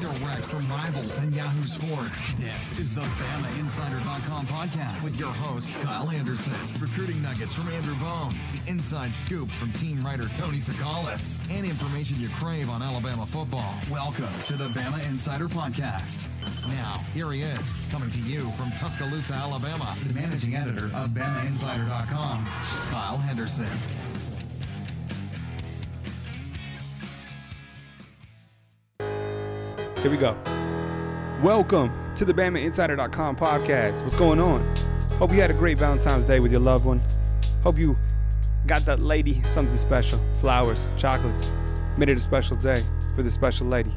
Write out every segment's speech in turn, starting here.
Direct from rivals and Yahoo Sports, this is the BamaInsider.com podcast with your host, Kyle Anderson. Recruiting nuggets from Andrew Bone, the inside scoop from team writer Tony Sakalis, and information you crave on Alabama football. Welcome to the Bama Insider Podcast. Now, here he is, coming to you from Tuscaloosa, Alabama, the managing editor of BamaInsider.com, Kyle Henderson. Here we go. Welcome to the BamaInsider.com podcast. What's going on? Hope you had a great Valentine's Day with your loved one. Hope you got that lady something special. Flowers, chocolates. Made it a special day for the special lady.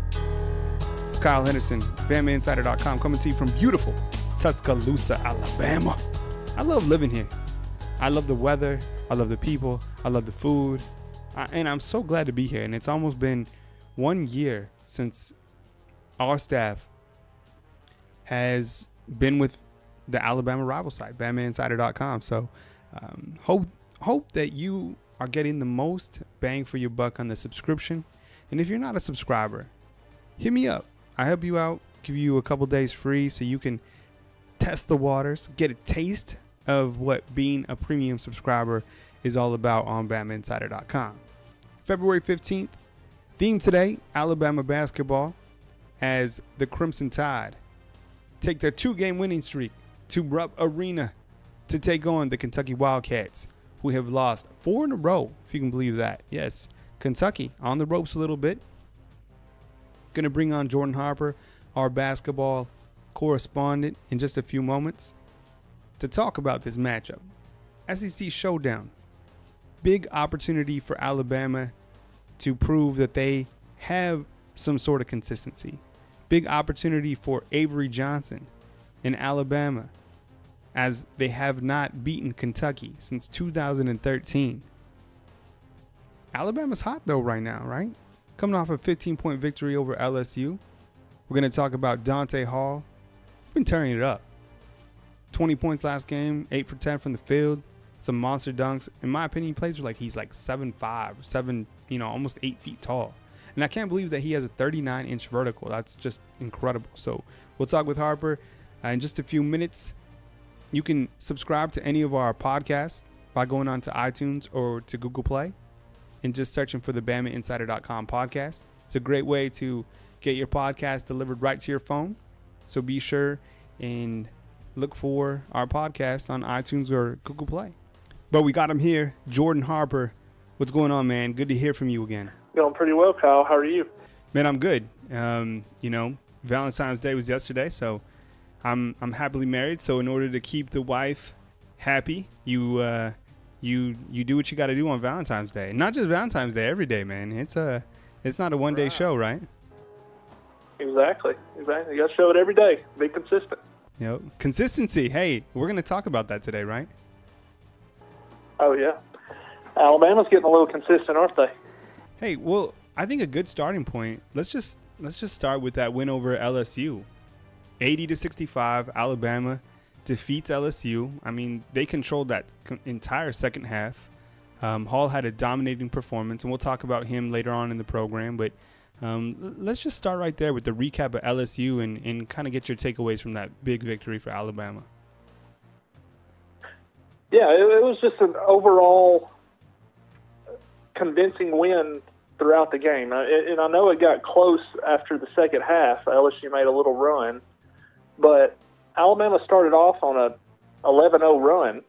It's Kyle Henderson, BamaInsider.com, coming to you from beautiful Tuscaloosa, Alabama. I love living here. I love the weather. I love the people. I love the food. And I'm so glad to be here. And it's almost been 1 year since our staff has been with the Alabama rival site, BamaInsider.com. So hope that you are getting the most bang for your buck on the subscription. And if you're not a subscriber, hit me up. I help you out, give you a couple days free so you can test the waters, get a taste of what being a premium subscriber is all about on BamaInsider.com. February 15th, theme today, Alabama basketball, as the Crimson Tide take their 2-game winning streak to Rupp Arena to take on the Kentucky Wildcats, who have lost 4 in a row, if you can believe that. Yes, Kentucky on the ropes a little bit. Going to bring on Jordan Harper, our basketball correspondent, in just a few moments to talk about this matchup. SEC Showdown. Big opportunity for Alabama to prove that they have some sort of consistency. Big opportunity for Avery Johnson in Alabama, as they have not beaten Kentucky since 2013. Alabama's hot though right now, right? Coming off a 15-point victory over LSU. We're going to talk about Donta Hall. Been tearing it up. 20 points last game, 8 for 10 from the field. Some monster dunks. In my opinion, he plays like he's like 7'5", almost 8 feet tall. And I can't believe that he has a 39-inch vertical. That's just incredible. So we'll talk with Harper in just a few minutes. You can subscribe to any of our podcasts by going on to iTunes or to Google Play and just searching for the BamaInsider.com podcast. It's a great way to get your podcast delivered right to your phone. So be sure and look for our podcast on iTunes or Google Play. But we got him here, Jordan Harper. What's going on, man? Good to hear from you again. Going pretty well, Kyle. How are you? Man, I'm good. Valentine's Day was yesterday, so I'm happily married. So in order to keep the wife happy, you do what you got to do on Valentine's Day. Not just Valentine's Day, every day, man. It's not a one-day show, right? Exactly. You got to show it every day. Be consistent. Consistency. Hey, we're going to talk about that today, right? Oh yeah, Alabama's getting a little consistent, aren't they? Hey, well, I think a good starting point. Let's just start with that win over LSU. 80-65, Alabama defeats LSU. I mean, they controlled that entire second half. Hall had a dominating performance, and we'll talk about him later on in the program. But let's just start right there with the recap of LSU and kind of get your takeaways from that big victory for Alabama. Yeah, it was just an overall convincing win throughout the game. And I know it got close after the second half. LSU made a little run. But Alabama started off on a 11-0 run,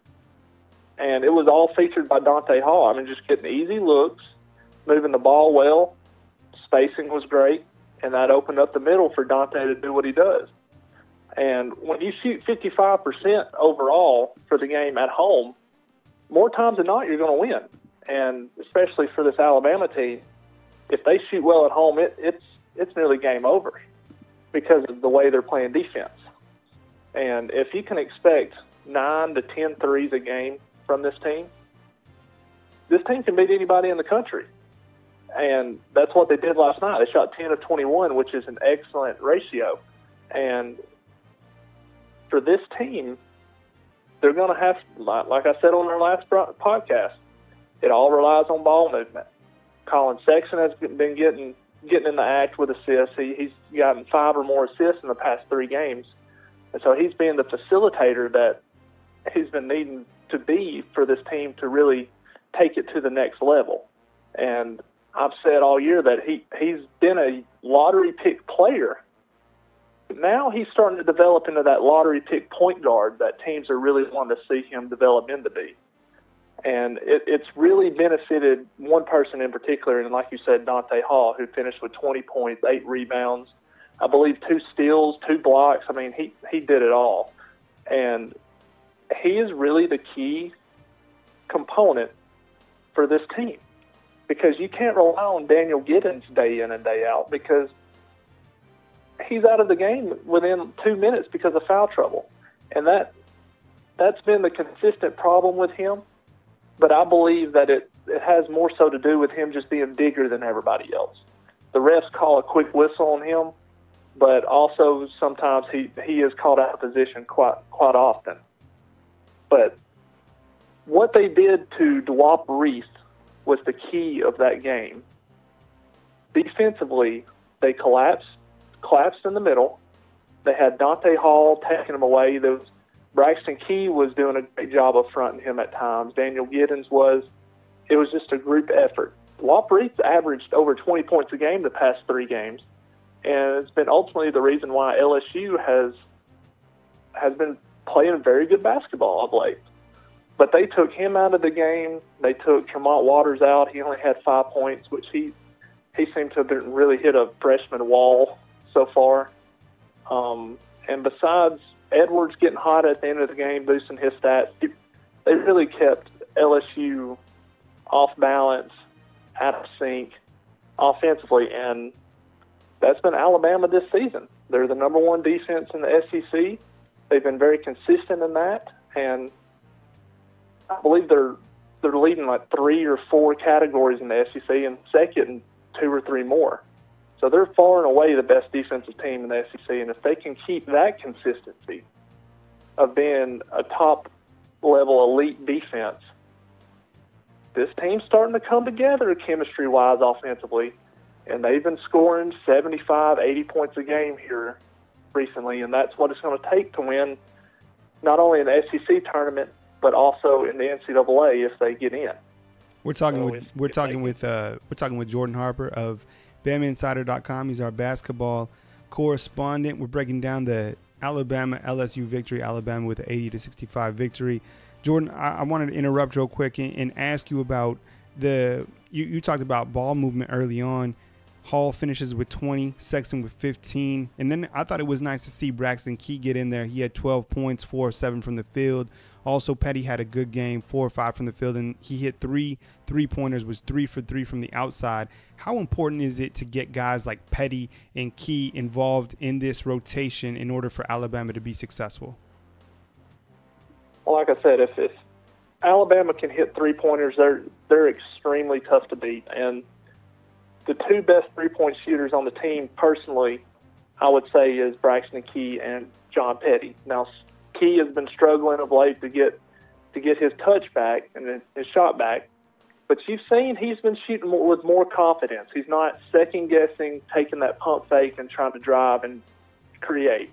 and it was all featured by Donta Hall. I mean, just getting easy looks, moving the ball well, spacing was great, and that opened up the middle for Donta to do what he does. And when you shoot 55% overall for the game at home, more times than not, you're going to win. And especially for this Alabama team, if they shoot well at home, it's nearly game over because of the way they're playing defense. And if you can expect 9 to 10 threes a game from this team can beat anybody in the country. And that's what they did last night. They shot 10 of 21, which is an excellent ratio. And for this team, they're going to have, like I said on our last podcast, it all relies on ball movement. Colin Sexton has been getting getting in the act with assists. He's gotten 5 or more assists in the past 3 games. And so he's being the facilitator that he's been needing to be for this team to really take it to the next level. And I've said all year that he's been a lottery pick player. Now he's starting to develop into that lottery pick point guard that teams are really wanting to see him develop into be. And it's really benefited one person in particular, and like you said, Donta Hall, who finished with 20 points, 8 rebounds, I believe 2 steals, 2 blocks. I mean, he did it all. And he is really the key component for this team, because you can't rely on Daniel Giddens day in and day out, because he's out of the game within 2 minutes because of foul trouble. And that's been the consistent problem with him. But I believe that it has more so to do with him just being bigger than everybody else. The refs call a quick whistle on him, but also sometimes he is called out of position quite often. But what they did to Dwop Reese was the key of that game. Defensively, they collapsed in the middle. They had Donta Hall taking him away. Braxton Key was doing a great job of fronting him at times. Daniel Giddens was. It was just a group effort. Dwop Reese averaged over 20 points a game the past 3 games, and it's been ultimately the reason why LSU has been playing very good basketball of late. But they took him out of the game. They took Tremont Waters out. He only had 5 points, which he seemed to have really hit a freshman wall so far. And besides Edwards getting hot at the end of the game, boosting his stats, they really kept LSU off balance, out of sync offensively, and that's been Alabama this season. They're the number 1 defense in the SEC. They've been very consistent in that, and I believe they're leading like 3 or 4 categories in the SEC and second in 2 or 3 more. So they're far and away the best defensive team in the SEC, and if they can keep that consistency of being a top-level elite defense, this team's starting to come together chemistry-wise offensively, and they've been scoring 75, 80 points a game here recently, and that's what it's going to take to win not only in the SEC tournament but also in the NCAA if they get in. We're talking with Jordan Harper of BamaInsider.com. He's our basketball correspondent. We're breaking down the Alabama LSU victory, Alabama with an 80-65 victory. Jordan, I wanted to interrupt real quick and ask you about you talked about ball movement early on. Hall finishes with 20, Sexton with 15. And then I thought it was nice to see Braxton Key get in there. He had 12 points, 4 of 7 from the field. Also, Petty had a good game, 4 or 5 from the field, and he hit 3 3-pointers, was 3 for 3 from the outside. How important is it to get guys like Petty and Key involved in this rotation in order for Alabama to be successful? Well, like I said, if Alabama can hit 3-pointers, they're extremely tough to beat. And the 2 best 3-point shooters on the team, personally, I would say is Braxton Key and John Petty. Now, Key has been struggling of late to get his touch back and his shot back, but you've seen he's been shooting with more confidence. He's not second-guessing, taking that pump fake and trying to drive and create.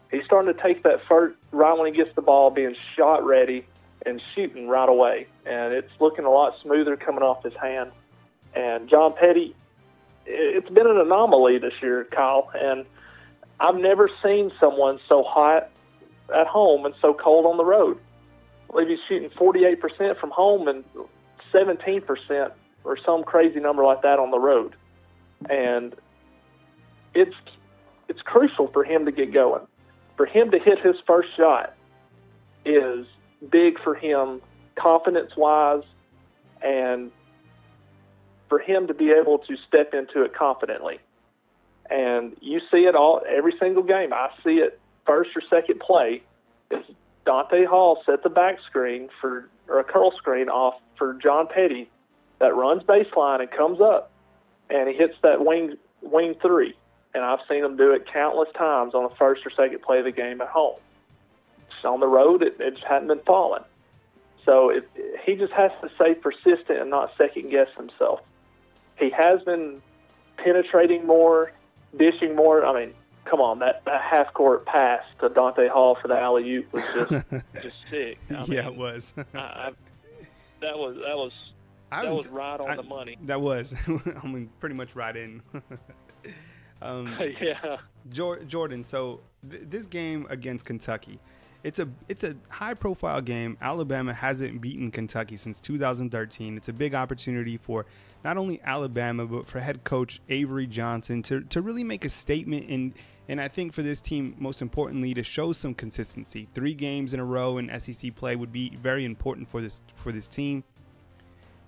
He's starting to take that first, right when he gets the ball, being shot ready and shooting right away, and it's looking a lot smoother coming off his hand. And John Petty, it's been an anomaly this year, Kyle, and I've never seen someone so hot at home and so cold on the road. I believe he's shooting 48% from home and 17% or some crazy number like that on the road. And it's crucial for him to get going. For him to hit his first shot is big for him confidence-wise, and for him to be able to step into it confidently. And you see it every single game. I see it first or second play. Is Donta Hall set the back screen or a curl screen off for John Petty that runs baseline and comes up, and he hits that wing 3. And I've seen him do it countless times on the first or second play of the game at home. On the road, it just hadn't been falling. So he just has to stay persistent and not second-guess himself. He has been penetrating more, dishing more. I mean, come on, that half-court pass to Donta Hall for the alley-oop was just sick. It was. That was right on the money. That was. I mean, pretty much right in. Yeah. Jordan, so this game against Kentucky, it's a high-profile game. Alabama hasn't beaten Kentucky since 2013. It's a big opportunity for not only Alabama, but for head coach Avery Johnson to really make a statement and I think for this team, most importantly, to show some consistency. 3 games in a row in SEC play would be very important for this team.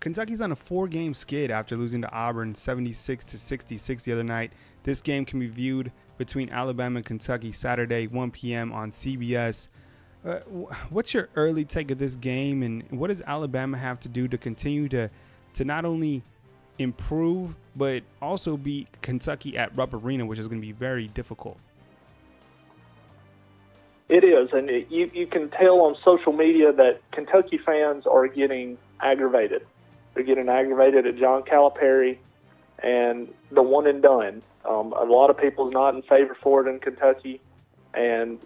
Kentucky's on a 4-game skid after losing to Auburn 76-66 the other night. This game can be viewed between Alabama and Kentucky Saturday, 1 p.m. on CBS. What's your early take of this game, and what does Alabama have to do to continue to not only improve but also beat Kentucky at Rupp Arena, which is going to be very difficult? It is, and you can tell on social media that Kentucky fans are getting aggravated. They're getting aggravated at John Calipari and the one and done. A lot of people's not in favor for it in Kentucky, and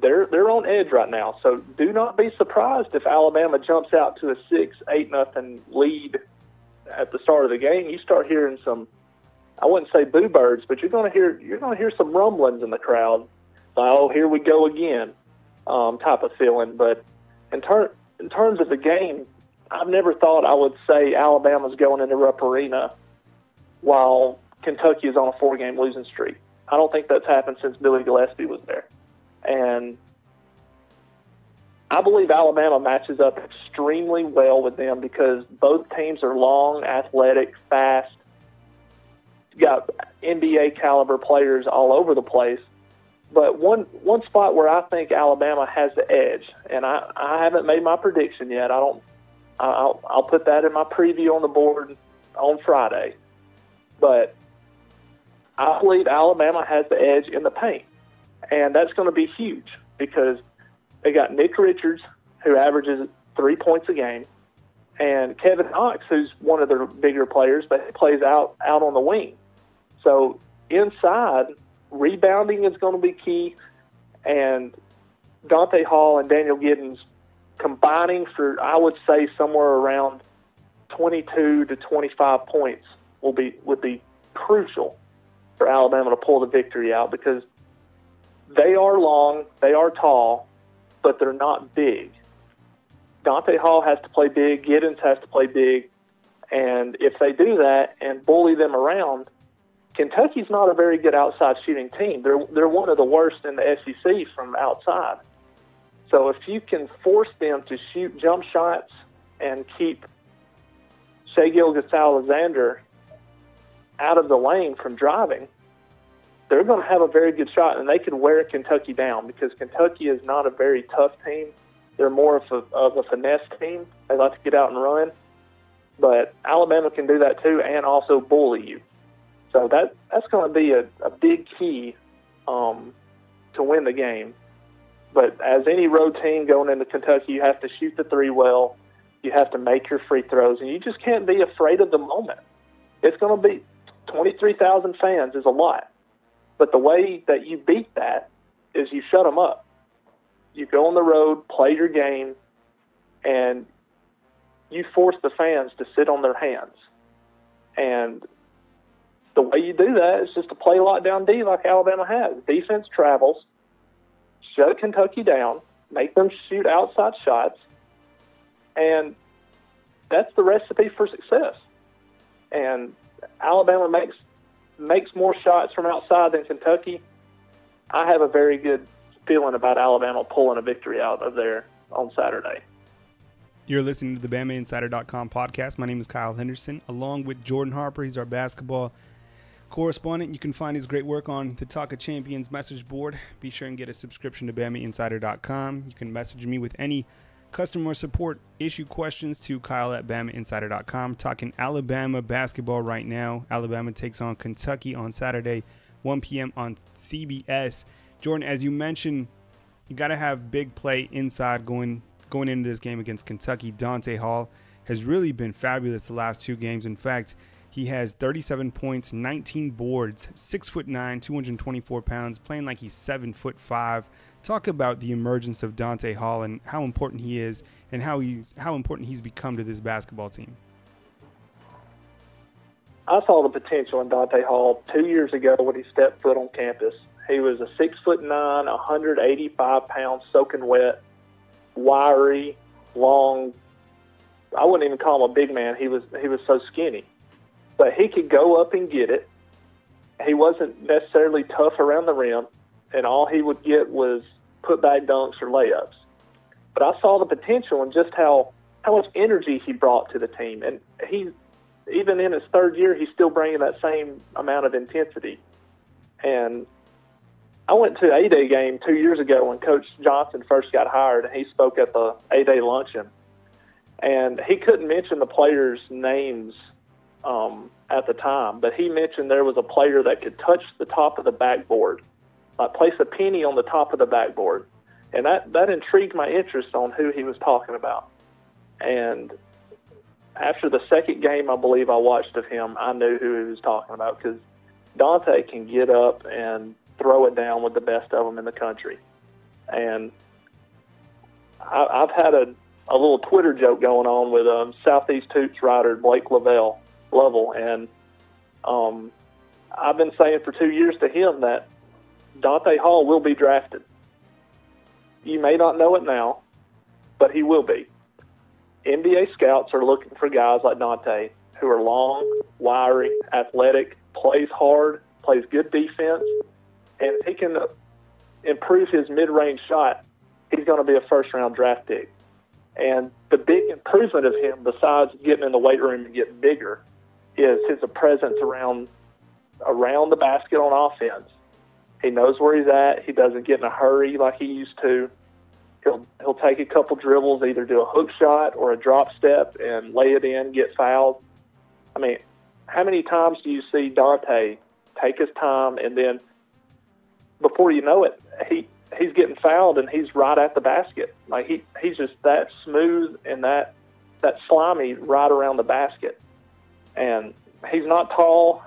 they're on edge right now. So do not be surprised if Alabama jumps out to a 6-8-0 lead at the start of the game. You start hearing some, I wouldn't say boo birds, but you're going to hear some rumblings in the crowd. Like, oh, here we go again, type of feeling. But in terms of the game, I've never thought I would say Alabama's going into Rupp Arena while Kentucky is on a 4-game losing streak. I don't think that's happened since Billy Gillispie was there. And I believe Alabama matches up extremely well with them because both teams are long, athletic, fast. You got NBA caliber players all over the place. But one spot where I think Alabama has the edge, and I haven't made my prediction yet. I'll put that in my preview on the board on Friday. But I believe Alabama has the edge in the paint. And that's going to be huge because they got Nick Richards, who averages 3 points a game, and Kevin Knox, who's one of their bigger players, but he plays out on the wing. So inside, rebounding is going to be key, and Donta Hall and Daniel Giddens combining for, I would say, somewhere around 22 to 25 points would be crucial for Alabama to pull the victory out because they are long, they are tall, but they're not big. Donta Hall has to play big, Giddens has to play big, and if they do that and bully them around, Kentucky's not a very good outside shooting team. They're one of the worst in the SEC from outside. So if you can force them to shoot jump shots and keep Shai Gilgeous-Alexander out of the lane from driving, they're going to have a very good shot, and they can wear Kentucky down because Kentucky is not a very tough team. They're more of a finesse team. They like to get out and run. But Alabama can do that too and also bully you. So that's going to be a big key to win the game. But as any road team going into Kentucky, you have to shoot the three well. You have to make your free throws, and you just can't be afraid of the moment. It's going to be 23,000 fans is a lot. But the way that you beat that is you shut them up. You go on the road, play your game, and you force the fans to sit on their hands. And the way you do that is just to play lockdown D like Alabama has. Defense travels, shut Kentucky down, make them shoot outside shots, and that's the recipe for success. And Alabama makes more shots from outside than Kentucky. I have a very good feeling about Alabama pulling a victory out of there on Saturday. You're listening to the BamaInsider.com podcast. My name is Kyle Henderson, along with Jordan Harper. He's our basketball correspondent. You can find his great work on the Talk of Champions message board. Be sure and get a subscription to BamaInsider.com. You can message me with any customer support issue questions to Kyle@BamaInsider.com. Talking Alabama basketball right now. Alabama takes on Kentucky on Saturday, 1 p.m. on CBS. Jordan, as you mentioned, you got to have big play inside going into this game against Kentucky. Donta Hall has really been fabulous the last two games. In fact, He has 37 points, 19 boards, 6'9", 224 pounds, playing like he's 7'5". Talk about the emergence of Donta Hall and how important he is and how important he's become to this basketball team. I saw the potential in Donta Hall 2 years ago when he stepped foot on campus. He was a 6'9", 185 pounds, soaking wet, wiry, long. I wouldn't even call him a big man. He was so skinny, but he could go up and get it. He wasn't necessarily tough around the rim, and all he would get was put-back dunks or layups. But I saw the potential in just how much energy he brought to the team, and even in his third year, he's still bringing that same amount of intensity. And I went to an A-Day game 2 years ago when Coach Johnson first got hired, and he spoke at the A-Day luncheon. And he couldn't mention the players' names at the time, but he mentioned there was a player that could touch the top of the backboard, like place a penny on the top of the backboard. And that intrigued my interest on who he was talking about. And after the second game, I believe I watched of him, I knew who he was talking about, because Donta can get up and throw it down with the best of them in the country. And I've had a little Twitter joke going on with Southeast Toots writer Blake Lovell, and I've been saying for 2 years to him that Donta Hall will be drafted. You may not know it now, but he will be. NBA scouts are looking for guys like Donta who are long, wiry, athletic, plays hard, plays good defense, and if he can improve his mid-range shot, he's going to be a first-round draft pick. And the big improvement of him, besides getting in the weight room and getting bigger, is his presence around the basket on offense. He knows where he's at. He doesn't get in a hurry like he used to. He'll take a couple dribbles, either do a hook shot or a drop step and lay it in, get fouled. I mean, how many times do you see Donta take his time and then before you know it, he's getting fouled and he's right at the basket. Like he's just that smooth and that slimy right around the basket. And he's not tall,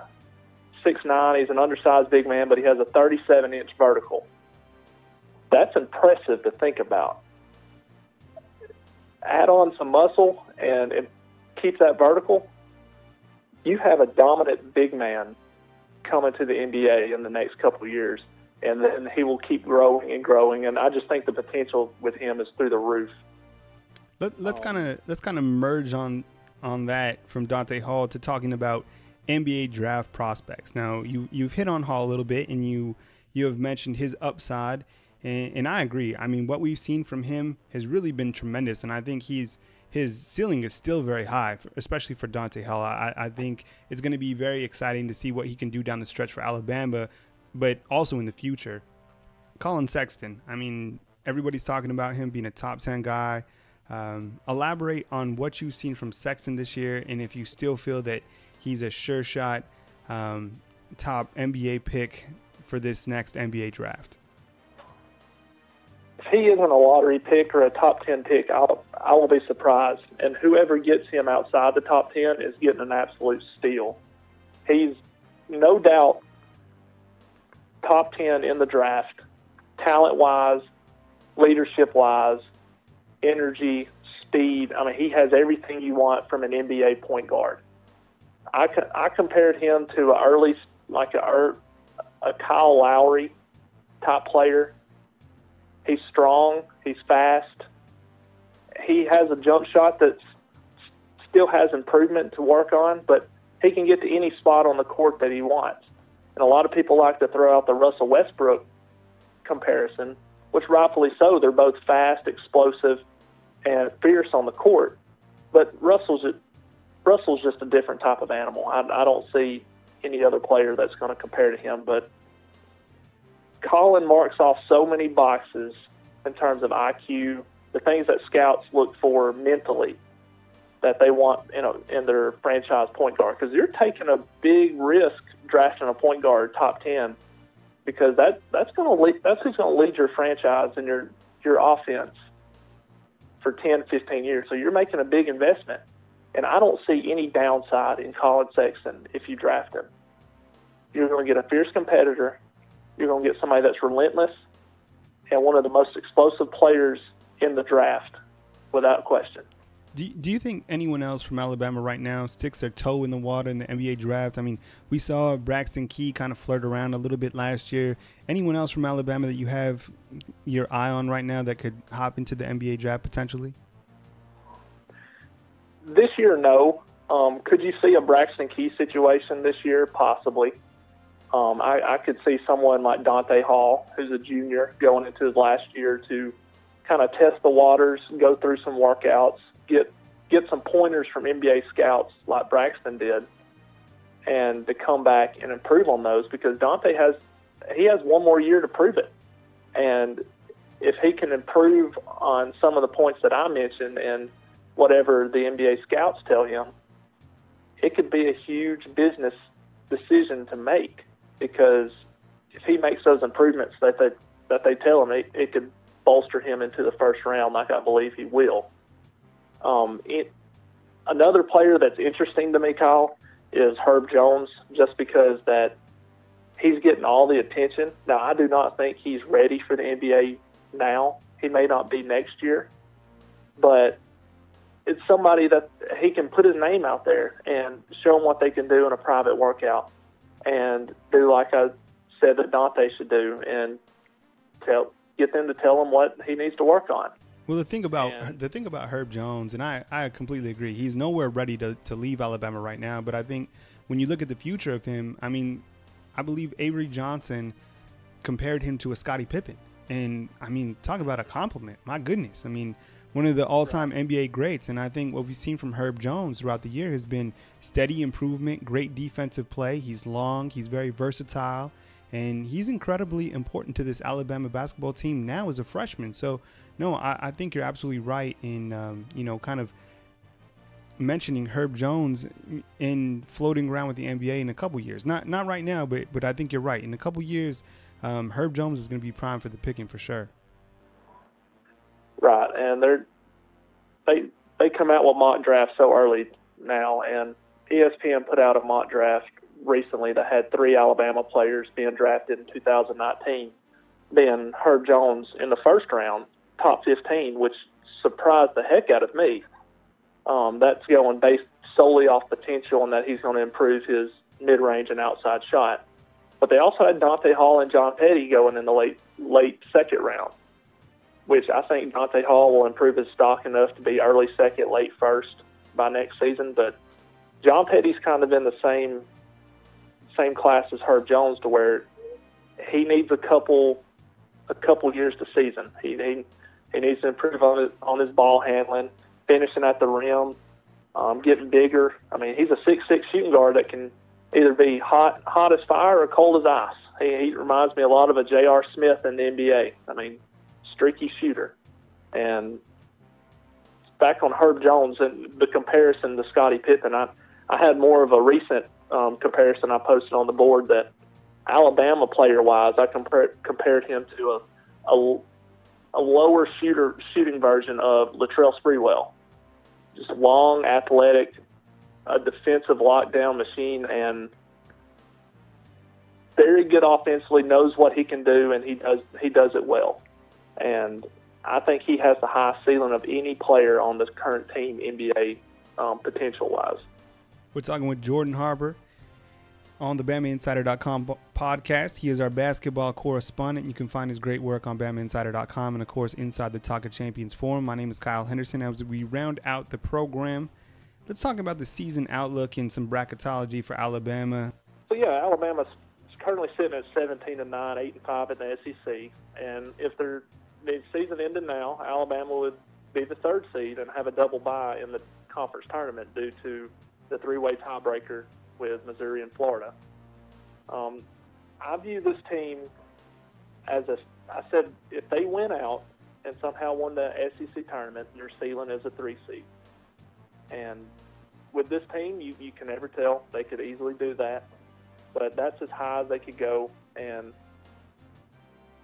6'9", he's an undersized big man, but he has a 37-inch vertical. That's impressive to think about. Add on some muscle and keep that vertical, you have a dominant big man coming to the NBA in the next couple of years, and then he will keep growing and growing. And I just think the potential with him is through the roof. Let's kind of merge on that from Donta Hall to talking about NBA draft prospects. Now you've hit on Hall a little bit, and you have mentioned his upside. And I agree. I mean, what we've seen from him has really been tremendous, and I think his ceiling is still very high, especially for Donta Hall. I think it's going to be very exciting to see what he can do down the stretch for Alabama, but also in the future. Colin Sexton, I mean, everybody's talking about him being a top 10 guy. Elaborate on what you've seen from Sexton this year, and if you still feel that he's a sure shot top NBA pick for this next NBA draft. If he isn't a lottery pick or a top 10 pick, I will be surprised. And whoever gets him outside the top 10 is getting an absolute steal. He's no doubt top 10 in the draft, talent-wise, leadership-wise, energy, speed. I mean, he has everything you want from an NBA point guard. I compared him to a Kyle Lowry type player. He's strong. He's fast. He has a jump shot that still has improvement to work on, but he can get to any spot on the court that he wants. And a lot of people like to throw out the Russell Westbrook comparison, which rightfully so. They're both fast, explosive, and fierce on the court. But Russell's just a different type of animal. I don't see any other player that's going to compare to him, but Colin marks off so many boxes in terms of IQ, the things that scouts look for mentally that they want in their franchise point guard. Because you're taking a big risk drafting a point guard top 10, because that's who's going to lead your franchise and your offense for 10, 15 years. So you're making a big investment. And I don't see any downside in Colin Sexton if you draft him. You're going to get a fierce competitor. You're going to get somebody that's relentless and one of the most explosive players in the draft, without question. Do you think anyone else from Alabama right now sticks their toe in the water in the NBA draft? I mean, we saw Braxton Key kind of flirt around a little bit last year. Anyone else from Alabama that you have your eye on right now that could hop into the NBA draft potentially? This year, no. Could you see a Braxton Key situation this year? Possibly. I could see someone like Donta Hall, who's a junior, going into his last year to kind of test the waters, go through some workouts, get some pointers from NBA scouts like Braxton did, and to come back and improve on those, because Donta has one more year to prove it. And if he can improve on some of the points that I mentioned and whatever the NBA scouts tell him, it could be a huge business decision to make, because if he makes those improvements that they tell him, it could bolster him into the first round, like I believe he will. Another player that's interesting to me, Kyle, is Herb Jones, just because that he's getting all the attention. Now, I do not think he's ready for the NBA now. He may not be next year, but it's somebody that he can put his name out there and show them what they can do in a private workout and do like I said that Donta should do, and get them to tell him what he needs to work on. Well, the thing about Herb Jones, and I completely agree, he's nowhere ready to leave Alabama right now. But I think when you look at the future of him, I mean, I believe Avery Johnson compared him to a Scottie Pippen. And, I mean, talk about a compliment. My goodness. I mean, one of the all-time NBA greats. And I think what we've seen from Herb Jones throughout the year has been steady improvement, great defensive play. He's long. He's very versatile. And he's incredibly important to this Alabama basketball team now as a freshman. So, no, I think you're absolutely right in, kind of mentioning Herb Jones in floating around with the NBA in a couple years. Not right now, but I think you're right. In a couple years, Herb Jones is going to be prime for the picking for sure. Right, and they come out with mock drafts so early now, and ESPN put out a mock draft recently that had 3 Alabama players being drafted in 2019, being Herb Jones in the first round, top 15, which surprised the heck out of me. That's going based solely off potential and that he's going to improve his mid-range and outside shot. But they also had Donta Hall and John Petty going in the late second round, which I think Donta Hall will improve his stock enough to be early second, late first by next season. But John Petty's kind of in the same class as Herb Jones, to where he needs a couple years to season. He needs to improve on his ball handling, finishing at the rim, getting bigger. I mean, he's a 6'6" shooting guard that can either be hot as fire or cold as ice. He reminds me a lot of a J.R. Smith in the NBA. I mean, streaky shooter. And back on Herb Jones and the comparison to Scottie Pippen, I had more of a recent comparison I posted on the board that Alabama player-wise, I compared him to a lower shooting version of Latrell Sprewell. Just long, athletic, a defensive lockdown machine, and very good offensively, knows what he can do, and he does it well. And I think he has the highest ceiling of any player on this current team, NBA potential-wise. We're talking with Jordan Harper on the BamaInsider.com podcast. He is our basketball correspondent. You can find his great work on BamaInsider.com and, of course, inside the Talk of Champions forum. My name is Kyle Henderson. As we round out the program, let's talk about the season outlook and some bracketology for Alabama. So, yeah, Alabama's currently sitting at 17-9, 8-5 in the SEC. And if the season ended now, Alabama would be the 3rd seed and have a double bye in the conference tournament due to the 3-way tiebreaker with Missouri and Florida. I view this team as I said, if they win out and somehow won the SEC tournament, their ceiling is a 3 seed. And with this team, you can never tell. They could easily do that. But that's as high as they could go. And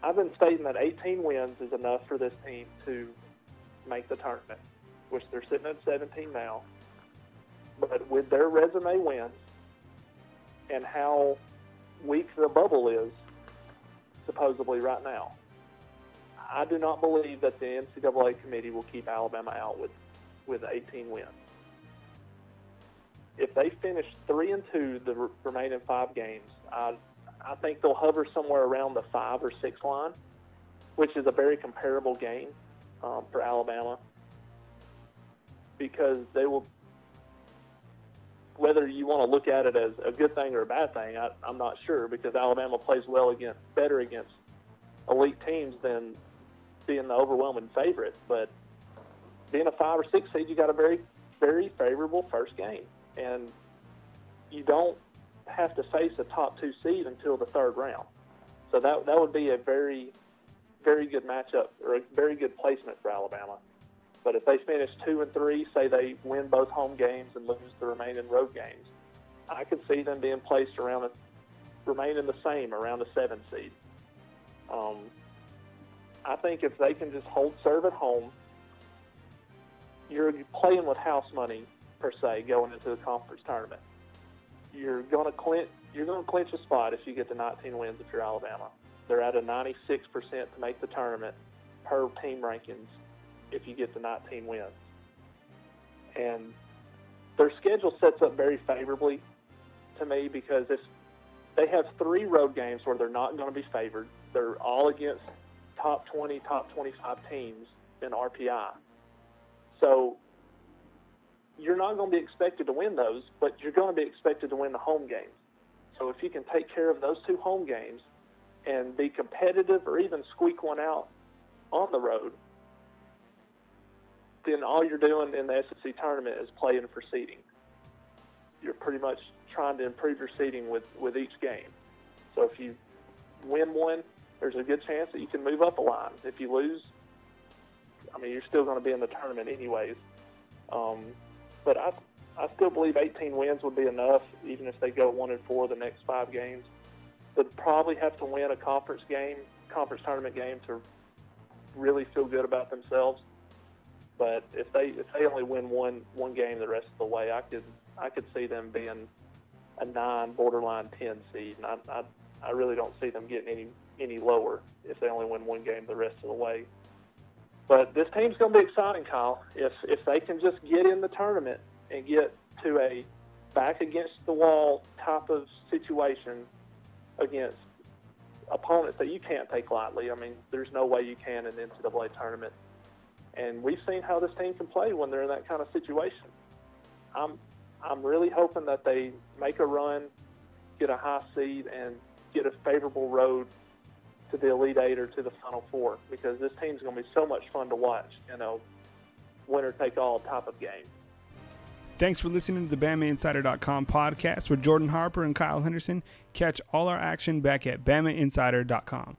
I've been stating that 18 wins is enough for this team to make the tournament, which they're sitting at 17 now. But with their resume wins and how weak the bubble is, supposedly right now, I do not believe that the NCAA committee will keep Alabama out with 18 wins. If they finish 3-2 the remaining 5 games, I think they'll hover somewhere around the 5 or 6 line, which is a very comparable game for Alabama, because they will, whether you want to look at it as a good thing or a bad thing, I'm not sure, because Alabama plays better against elite teams than being the overwhelming favorite. But being a 5 or 6 seed, you got a very, very favorable first game, and you don't have to face a top 2 seed until the 3rd round. So that would be a very, very good matchup, or a very good placement for Alabama. But if they finish 2-3, say they win both home games and lose the remaining road games, I could see them being placed remaining the same, around the 7 seed. I think if they can just hold serve at home, you're playing with house money, per se, going into the conference tournament. You're going to clinch a spot if you get to 19 wins if you're Alabama. They're at a 96% to make the tournament per team rankings if you get to 19 wins. And their schedule sets up very favorably to me, because if they have 3 road games where they're not going to be favored, they're all against top 20, top 25 teams in RPI. So you're not going to be expected to win those, but you're going to be expected to win the home games. So if you can take care of those 2 home games and be competitive, or even squeak one out on the road, then all you're doing in the SEC tournament is playing for seeding. You're pretty much trying to improve your seeding with each game. So if you win one, there's a good chance that you can move up a line. If you lose, I mean, you're still going to be in the tournament anyways. But I still believe 18 wins would be enough, even if they go 1-4 the next 5 games. They'd probably have to win a conference tournament game to really feel good about themselves. But if they only win one game the rest of the way, I could see them being a 9, borderline 10 seed. And I really don't see them getting any lower if they only win one game the rest of the way. But this team's going to be exciting, Kyle. If they can just get in the tournament and get to a back against the wall type of situation against opponents that you can't take lightly. I mean, there's no way you can in the NCAA tournament. And we've seen how this team can play when they're in that kind of situation. I'm really hoping that they make a run, get a high seed, and get a favorable road to the Elite Eight or to the Final Four, because this team's going to be so much fun to watch, winner-take-all type of game. Thanks for listening to the BamaInsider.com podcast with Jordan Harper and Kyle Henderson. Catch all our action back at BamaInsider.com.